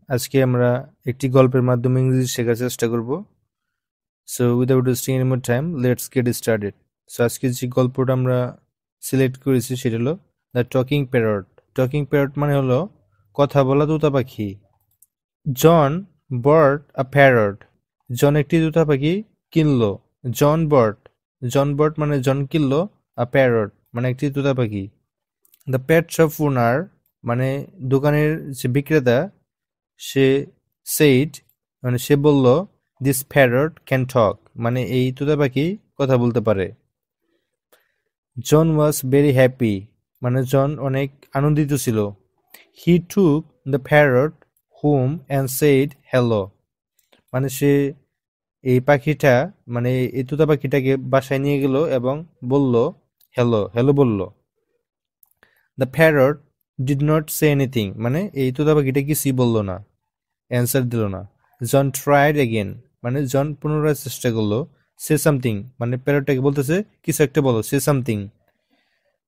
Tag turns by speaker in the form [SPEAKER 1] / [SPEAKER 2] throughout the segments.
[SPEAKER 1] আজকে আমরা একটি গল্পের মাধ্যমে ইংরেজি শেখার চেষ্টা করব। So without wasting any more time let's get started. So আজকে যে গল্পটা আমরা সিলেক্ট করেছি সেটা হলো the talking parrot. Talking parrot মানে হলো কথা বলা তোতা পাখি। জন বট আ প্যারট। জন একটি তোতা পাখি কিনলো। জন বট মানে জন কিনলো আ প্যারট মানে একটি তোতা পাখি। দ্য পেট শপ ওনার মানে দোকানের যে বিক্রেতা সে সেইড মানে সে বলল দিস প্যারট ক্যান টক মানে এই তোতা পাখি কথা বলতে পারে। জন ওয়াজ ভেরি হ্যাপি মানে জন অনেক আনন্দিত ছিল। He took the parrot home and said hello মানে সে এই পাখিটা মানে এই তোতা পাখিটাকে বাসায় নিয়ে গেল এবং বলল হ্যালো হ্যালো বলল। The parrot did not say anything মানে এই তোতা পাখিটা কিছুই বলল না, অ্যান্সার দিল না। জন ট্রাইড এগেন মানে জন পুনরায় চেষ্টা করলো। সে সামথিং মানে প্যারটটাকে বলতেছে কিছু একটা বলো, say something.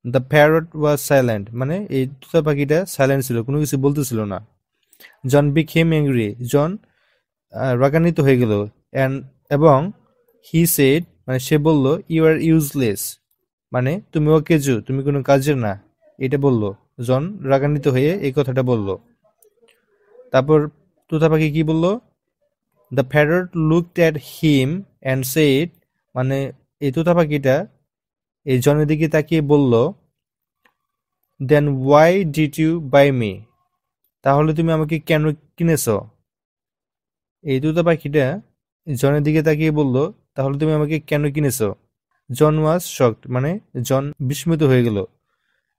[SPEAKER 1] The parrot was silent মানে এই তোতা পাখিটা সাইলেন্ট ছিল, কোনো কিছু বলতেছিল না। জন বিকেম অ্যাংরি জন রাগান্বিত হয়ে গেল। এবং হি সেড মানে সে বলল ইউ আর ইউজলেস মানে তুমি অকেজো, তুমি কোনো কাজের না, এটা বলল। জন রাগান্বিত হয়ে এই কথাটা বলল। তারপর তোতা পাখি কি বলল? The parrot looked at him and said মানে এই তোতা পাখিটা এই জনের দিকে তাকিয়ে বলল then why did you buy me তাহলে তুমি আমাকে কেন কিনেছ? এই তোতা পাখিটা জনের দিকে তাকিয়ে বলল তাহলে তুমি আমাকে কেন কিনেছ? জন ওয়াজ শকড মানে জন বিস্মিত হয়ে গেল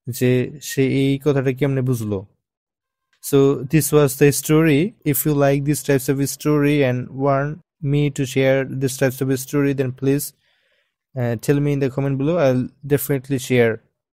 [SPEAKER 1] যে সে এই কথাটা কেমনে বুঝলো। So this was the story. If you like these types of story and want me to share this types of story, then please tell me in the comment below. I'll definitely share